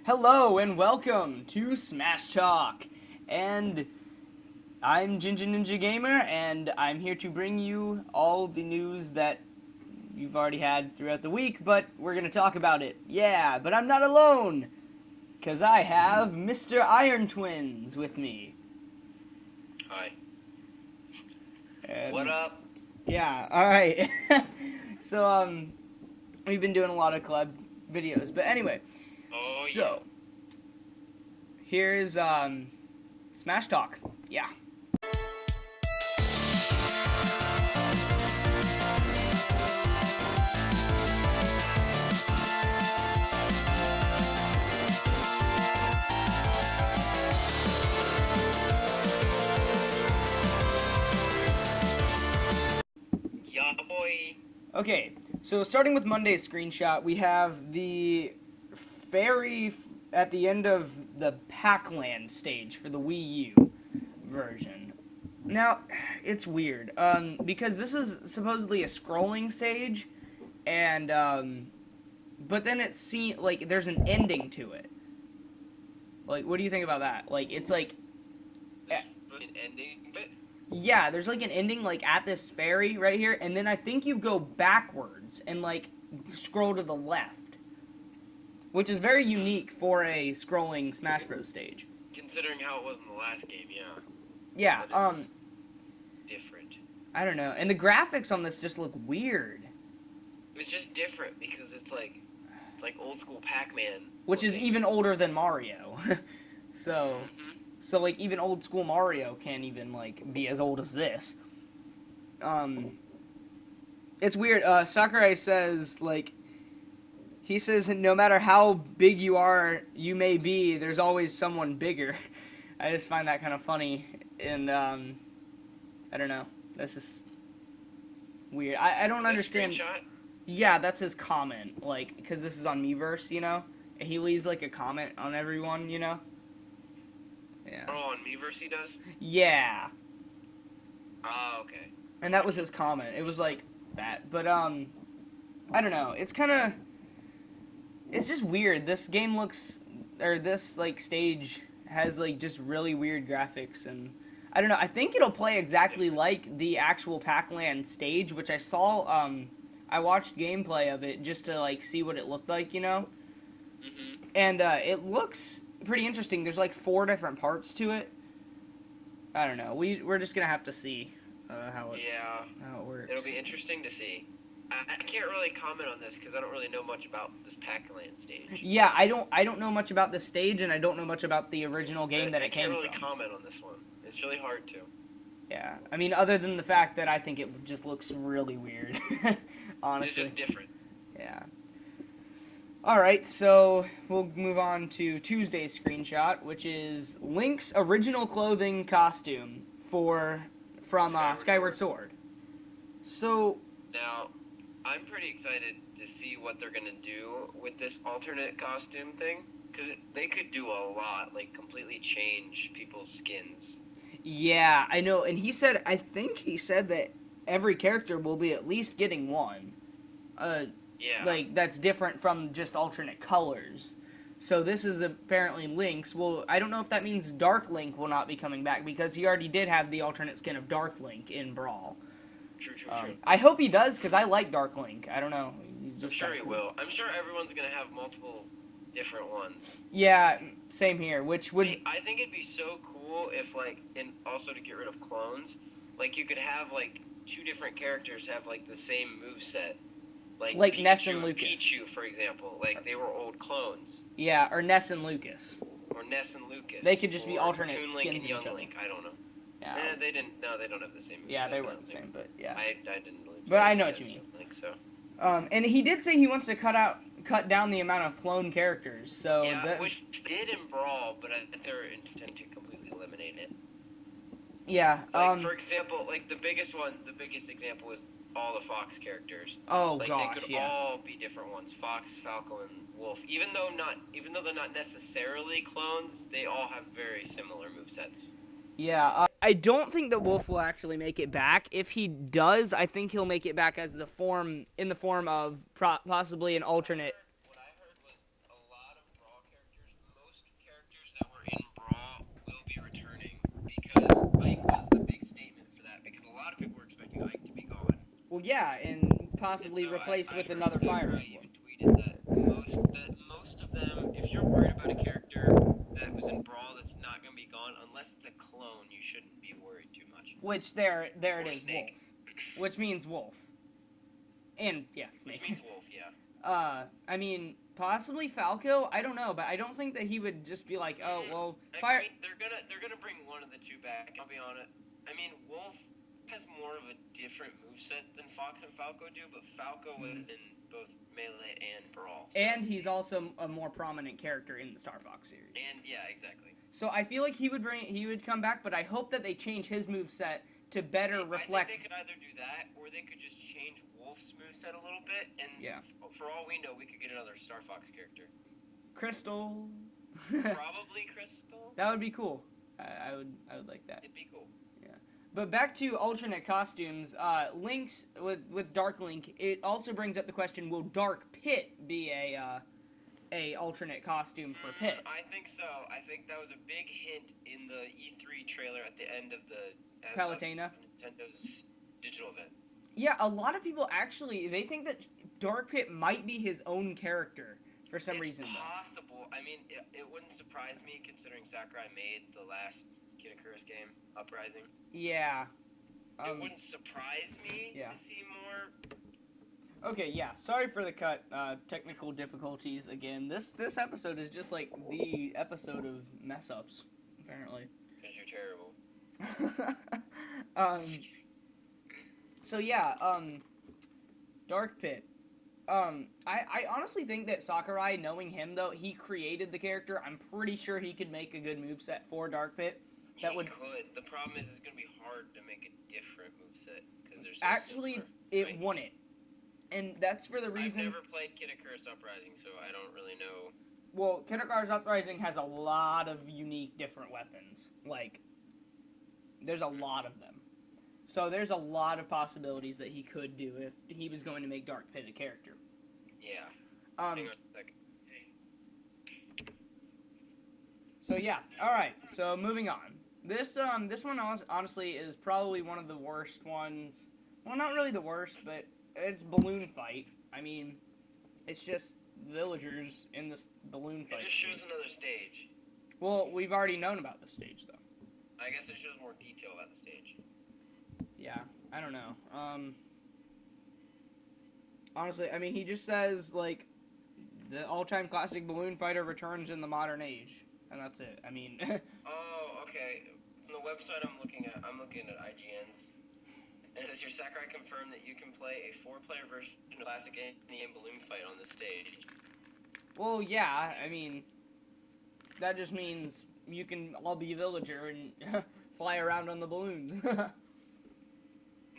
Hello and welcome to Smash Talk, and I'm Ginger Ninja Gamer, and I'm here to bring you all the news that you've already had throughout the week, but we're going to talk about it. Yeah, but I'm not alone, because I have Mr. Iron Twins with me. Hi. And, What up? Yeah, alright. So, we've been doing a lot of collab videos, but anyway. Oh, So, here's, Smash Talk. Yeah. Yeah, boy. Okay, so starting with Monday's screenshot, we have the fairy at the end of the Pac-Land stage for the Wii U version. Now, it's weird, because this is supposedly a scrolling stage, and, but then there's an ending to it. Like, what do you think about that? Like, it's like... An ending bit? Yeah, there's like an ending like at this ferry right here, and then I think you go backwards and like scroll to the left, which is very unique for a scrolling Smash Bros. Stage. Considering how it was in the last game, yeah. Yeah, Different. I don't know, and the graphics on this just look weird, It's just different because it's like old school Pac-Man. which is even older than Mario. So like even old school Mario can't even like be as old as this. It's weird. Sakurai says like. He says, no matter how big you may be, there's always someone bigger. I just find that kind of funny, and, I don't know. This is weird. I don't understand. Screenshot? Yeah, that's his comment, like, because this is on Miiverse, you know? He leaves, like, a comment on everyone, you know? Yeah. Oh, on Miiverse he does? Yeah. Ah, okay. And that was his comment. It was, like, that. But, I don't know. It's kind of... It's just weird. This game looks, or this, like, stage has, like, just really weird graphics, and I don't know. I think it'll play exactly like the actual Pac-Land stage, which I saw, I watched gameplay of it just to, like, see what it looked like, you know? Mm-hmm. And, it looks pretty interesting. There's, like, 4 different parts to it. I don't know. We're just gonna have to see, how it works. It'll be interesting to see. I can't really comment on this because I don't really know much about this Pac-Land stage. Yeah, I don't know much about the stage, and I don't know much about the original game that it came from. I can't really comment on this one. It's really hard to. Yeah, I mean, other than the fact that I think it just looks really weird, honestly. It's just different. Yeah. Alright, so we'll move on to Tuesday's screenshot, which is Link's original clothing costume from Skyward Sword. So... Now... I'm pretty excited to see what they're going to do with this alternate costume thing, because they could do a lot, like completely change people's skins. Yeah, I know, and I think he said that every character will be at least getting one. Yeah. Like, that's different from just alternate colors. So this is apparently Link's. Well, I don't know if that means Dark Link will not be coming back, because he already did have the alternate skin of Dark Link in Brawl. True. I hope he does, because I like Dark Link. I don't know. I'm sure he will. I'm sure everyone's going to have multiple different ones. Yeah, same here, which would... See, I think it'd be so cool if, like, and also to get rid of clones, like, you could have, like, 2 different characters have, like, the same moveset. Like Pikachu, Ness and Lucas. Pichu, for example. Like, they were old clones. Yeah, or Ness and Lucas. Or Ness and Lucas. They could just be or alternate Toon Link skins and of Young each other. Link. I don't know. Yeah. They didn't. No, they don't have the same. Yeah, moveset, they I weren't don't the think. same, but yeah. I didn't believe. But I know what you mean. I think so. And he did say he wants to cut down the amount of clone characters. So yeah, which did in Brawl, but I think they're intending to completely eliminate it. Yeah. Like, for example, like the biggest example is all the Fox characters. Oh like, gosh, they could yeah. all be different ones: Fox, Falco, and Wolf. Even though they're not necessarily clones, they all have very similar movesets. Yeah, I don't think that Wolf will actually make it back. If he does, I think he'll make it back as in the form of possibly an alternate. What I heard was a lot of Brawl characters Well, yeah, and possibly And so replaced I with heard another Fire Sakurai Emblem. even tweeted that most of them, if you're worried about a character that was in Brawl that's not going to be gone, unless it's a clone, you shouldn't be worried too much. Which there it Or is, Snake. Wolf. Which means Wolf. And yeah, Which Snake. means Wolf, yeah. I mean, possibly Falco. I don't know, but I don't think that he would just be like, oh well, Fire. I mean, they're gonna bring one of the two back. I'll be honest. I mean, Wolf has more of a different moveset than Fox and Falco do, but Falco is in both Melee and Brawl. So. And he's also a more prominent character in the Star Fox series. And yeah, exactly. So I feel like he would come back, but I hope that they change his moveset to better reflect. I think they could either do that, or they could just change Wolf's moveset a little bit, and for all we know, we could get another Star Fox character. Crystal. Probably Crystal. That would be cool. I would like that. It'd be cool. Yeah. But back to alternate costumes, Link's with Dark Link, it also brings up the question: will Dark Pit be a alternate costume for Pit? I think so. I think that was a big hint in the E3 trailer at the end of the Palutena? Nintendo's digital event. Yeah, a lot of people actually they think that Dark Pit might be his own character for some reason. It's possible. I mean, it wouldn't surprise me considering Sakurai made the last Kid Icarus game, Uprising. Yeah. It wouldn't surprise me to see more. Okay, yeah. Sorry for the cut. Technical difficulties again. This episode is just like the episode of mess ups, apparently. Because you're terrible. So yeah, Dark Pit. I honestly think that Sakurai, knowing him though, he created the character. I'm pretty sure he could make a good moveset for Dark Pit. He could. The problem is it's going to be hard to make a different moveset. Because there's actually, it wouldn't. And that's for the reason... I've never played Kid Icarus Uprising, so I don't really know. Well, Kid Icarus Uprising has a lot of unique different weapons. Like, there's a lot of them. So there's a lot of possibilities that he could do if he was going to make Dark Pit a character. Yeah. Um, Hang on a second. So yeah, alright, so moving on. This one honestly is probably one of the worst ones. Well, not really the worst, but it's Balloon Fight. I mean, it's just villagers in this balloon fight. It just shows another stage. Well, we've already known about the stage, though. I guess it shows more detail about the stage. Yeah, I don't know. Honestly, I mean, he just says, like, the all-time classic balloon fighter returns in the modern age. And that's it. I mean... Oh, okay. On the website I'm looking at IGN's. And it says here, Sakurai confirmed that you can play a 4-player version of classic game balloon fight on this stage. Well, yeah, I mean... That just means you can all be a villager and fly around on the balloons.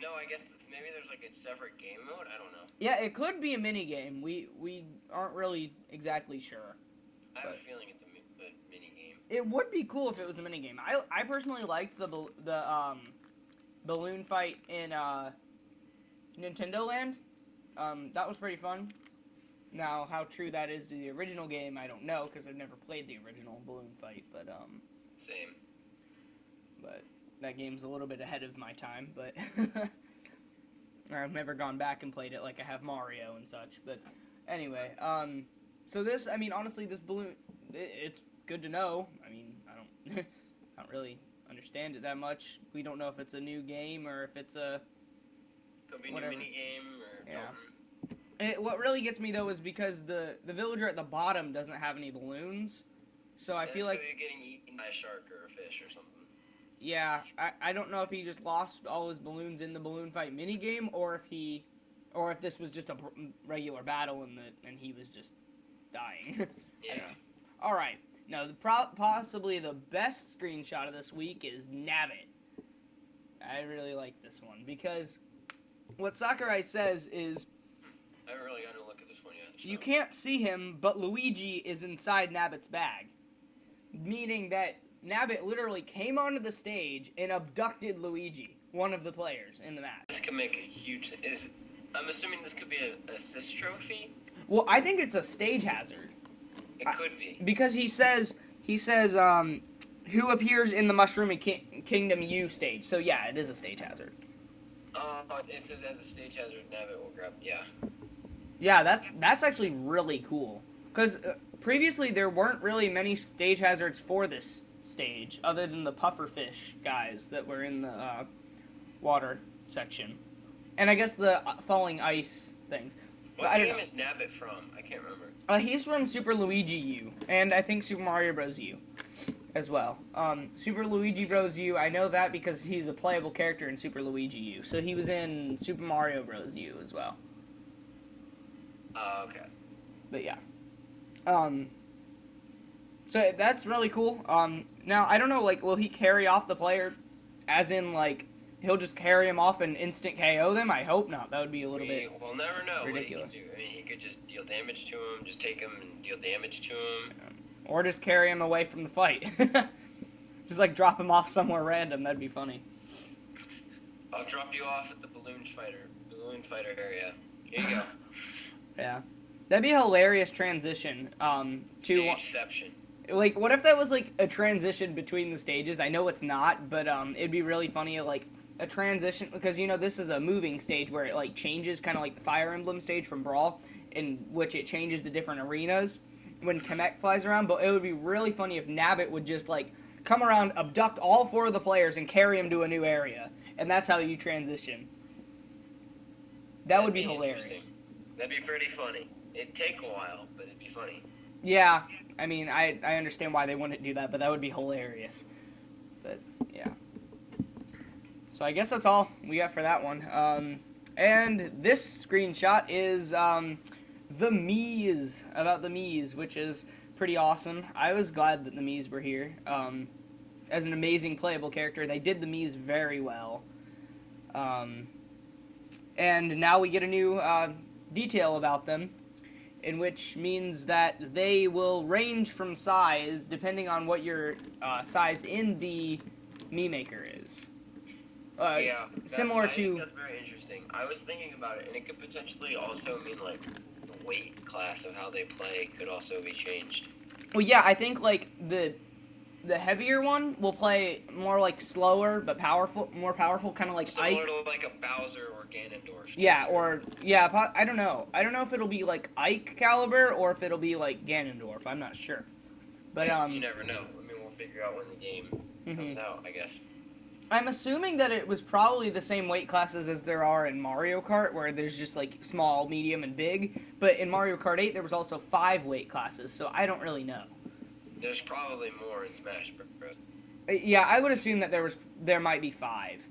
No, I guess maybe there's like a separate game mode? I don't know. Yeah, it could be a mini-game. We aren't really exactly sure. I have a feeling it's a mini-game. It would be cool if it was a minigame. I personally liked the balloon fight in Nintendo Land. That was pretty fun. Now, how true that is to the original game, I don't know, because I've never played the original balloon fight, but Same. But that game's a little bit ahead of my time, but I've never gone back and played it like I have Mario and such. But anyway, so this, I mean, honestly, this balloon, it's good to know. I mean, I don't really understand it that much. We don't know if it's a new game or if it's a Could be a whatever. new mini-game or Yeah. something. What really gets me, though, is because the villager at the bottom doesn't have any balloons. So I feel like... you're getting eaten by a shark or a fish or something. Yeah, I don't know if he just lost all his balloons in the balloon fight minigame, or if this was just a regular battle and he was just dying. Yeah. All right. Now, possibly the best screenshot of this week is Nabbit. I really like this one because what Sakurai says is I haven't really gotten to look at this one yet. So. you can't see him, but Luigi is inside Nabbit's bag, meaning that Nabbit literally came onto the stage and abducted Luigi, one of the players in the match. This could make a huge... I'm assuming this could be an assist trophy? Well, I think it's a stage hazard. It could be. Because he says, who appears in the Mushroom Kingdom U stage. So yeah, it is a stage hazard. It says as a stage hazard, Nabbit will grab. Yeah. Yeah, that's actually really cool. Because previously there weren't really many stage hazards for this stage, other than the pufferfish guys that were in the water section, and I guess the falling ice things. But What I don't game know. is Nabbit from? I can't remember. He's from Super Luigi U, and I think Super Mario Bros. U as well. Super Luigi Bros. U, I know that because he's a playable character in Super Luigi U. So he was in Super Mario Bros. U as well. Okay. But yeah. So that's really cool. Now, I don't know, like, will he carry off the player? As in, like, he'll just carry him off and instant KO them? I hope not. That would be a little bit We'll never know ridiculous. what he can do. I mean, he could just deal damage to him, just take him and deal damage to him. Or just carry him away from the fight. Just, like, drop him off somewhere random. That'd be funny. I'll drop you off at the balloon fighter area. Here you go. Yeah. That'd be a hilarious transition, to... Stageception. Like, what if that was, like, a transition between the stages? I know it's not, but, it'd be really funny, like, a transition, because, you know, this is a moving stage where it, like, changes, kind of like the Fire Emblem stage from Brawl, in which it changes the different arenas when Kamek flies around, but it would be really funny if Nabbit would just, like, come around, abduct all 4 of the players, and carry them to a new area, and that's how you transition. That would be hilarious. That'd be pretty funny. It'd take a while, but it'd be funny. Yeah, I mean, I understand why they wouldn't do that, but that would be hilarious. But, yeah. So I guess that's all we got for that one. And this screenshot is the Miis, about the Miis, which is pretty awesome. I was glad that the Miis were here. As an amazing playable character, they did the Miis very well. And now we get a new detail about them, in which means that they will range from size depending on what your size in the Mii Maker is. Yeah. Similar I think to... that's very interesting. I was thinking about it, and it could potentially also mean, like, the weight class of how they play could also be changed. Well, yeah, I think, like, the heavier one will play more, like, slower, but more powerful, kind of like Similar Ike. to, like, a Bowser or Ganondorf. Yeah, I don't know. I don't know if it'll be, like, Ike caliber, or if it'll be, like, Ganondorf. I'm not sure. But, You never know. I mean, we'll figure out when the game comes out, I guess. I'm assuming that it was probably the same weight classes as there are in Mario Kart, where there's just, like, small, medium, and big. But in Mario Kart 8, there was also 5 weight classes, so I don't really know. There's probably more in Smash Bros. Yeah, I would assume that there might be 5.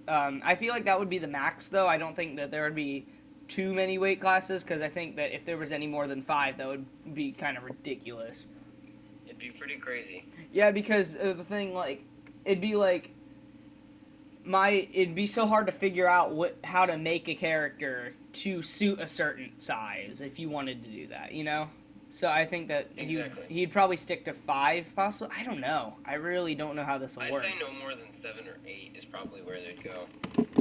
I feel like that would be the max, though. I don't think that there would be too many weight classes, because I think that if there was any more than 5, that would be kind of ridiculous. It'd be pretty crazy. Yeah, because the thing, like, it'd be like... It'd be so hard to figure out how to make a character to suit a certain size if you wanted to do that, you know? So I think that he'd probably stick to 5, possibly. I don't know. I really don't know how this will work. I'd say no more than 7 or 8 is probably where they'd go.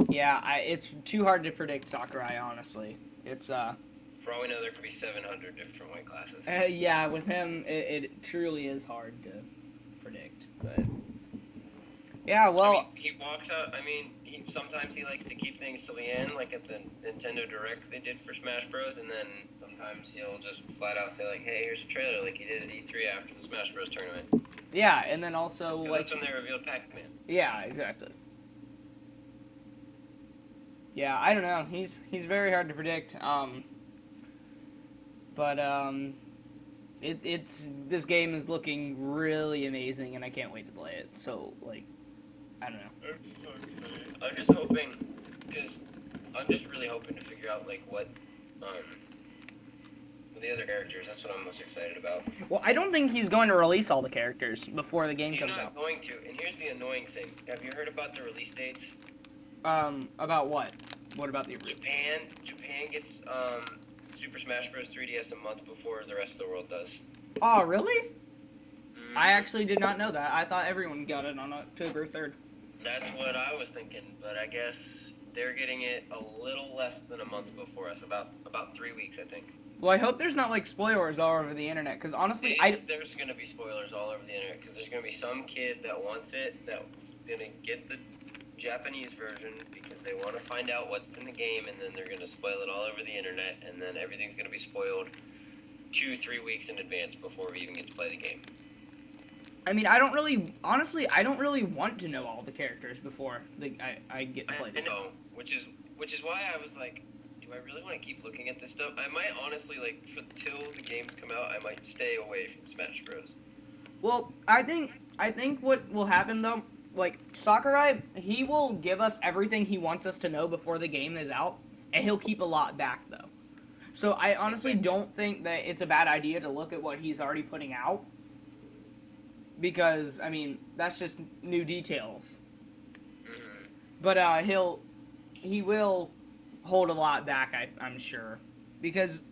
Yeah, it's too hard to predict Sakurai, honestly. It's, For all we know, there could be 700 different weight classes. yeah, with him, it truly is hard to predict, but... Yeah, well... I mean, he walks out, sometimes he likes to keep things till the end, like at the Nintendo Direct they did for Smash Bros, and then sometimes he'll just flat out say, like, hey, here's a trailer, like he did at E3 after the Smash Bros tournament. Yeah, and then also, like... That's when they revealed Pac-Man. Yeah, exactly. Yeah, I don't know. He's very hard to predict. This game is looking really amazing, and I can't wait to play it. So, like, I don't know. I'm just hoping, because I'm just really hoping to figure out, like, what the other characters, that's what I'm most excited about. Well, I don't think he's going to release all the characters before the game comes out. He's not going to, and here's the annoying thing. Have you heard about the release dates? About what? What about the... Japan gets, Super Smash Bros. 3DS a month before the rest of the world does. Oh, really? I actually did not know that. I thought everyone got it on October 3rd. That's what I was thinking, but I guess they're getting it a little less than a month before us, about 3 weeks, I think. Well, I hope there's not, like, spoilers all over the internet, because honestly, there's going to be spoilers all over the internet, because there's going to be some kid that wants it, that's going to get the Japanese version, because They want to find out what's in the game, and then they're going to spoil it all over the internet, and then everything's going to be spoiled 2-3 weeks in advance before we even get to play the game. I mean, honestly, I don't really want to know all the characters before I get to play the game. I know, which is why I was like, do I really want to keep looking at this stuff? I might honestly, like, till the games come out, I might stay away from Smash Bros. Well, I think what will happen though, like Sakurai, he will give us everything he wants us to know before the game is out, and he'll keep a lot back though. So I honestly don't think that it's a bad idea to look at what he's already putting out, because I mean that's just new details. Mm-hmm. But he will hold a lot back, I'm sure, because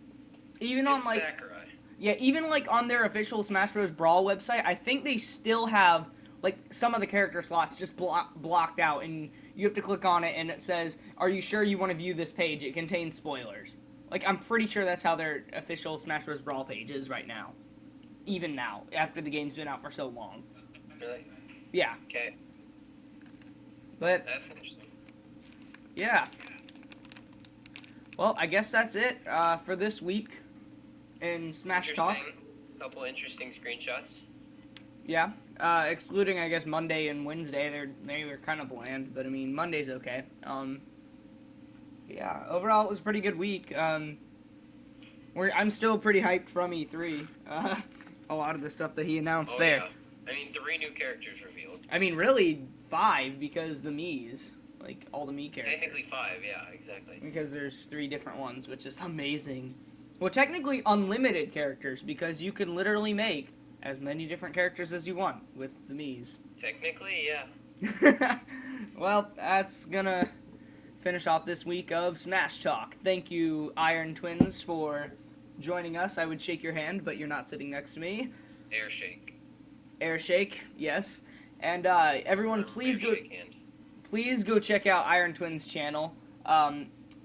even on like Sakurai. Yeah, even like on their official Smash Bros. Brawl website, I think they still have like some of the character slots just blocked out, and you have to click on it, and it says, "Are you sure you want to view this page? It contains spoilers." Like, I'm pretty sure that's how their official Smash Bros. Brawl page is right now, even now after the game's been out for so long. Really? Yeah, Okay. but That's interesting. yeah. Well, I guess that's it for this week in Smash Talk. Couple interesting screenshots. Yeah, excluding I guess Monday and Wednesday, they were kind of bland, but I mean Monday's okay. Yeah, overall it was a pretty good week. I'm still pretty hyped from E3. A lot of the stuff that he announced there. Yeah. I mean, 3 new characters revealed. I mean, really 5 because the Mii's, like all the Mii characters. Technically 5, yeah, exactly. Because there's 3 different ones, which is amazing. Well, technically unlimited characters because you can literally make as many different characters as you want with the Mii's. Technically, yeah. Well, that's gonna finish off this week of Smash Talk. Thank you, Iron Twins, for joining us. I would shake your hand, but you're not sitting next to me. Air shake. Air shake, yes. And everyone, please go check out Iron Twins' channel.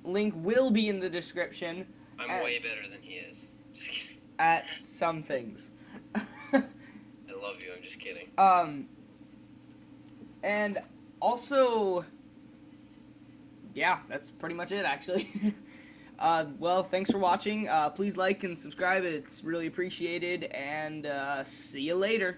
Link will be in the description. I'm way better than he is. Just kidding. At some things. I love you. I'm just kidding. And also, yeah, that's pretty much it, actually. Well, thanks for watching. Please like and subscribe. It's really appreciated. And see you later.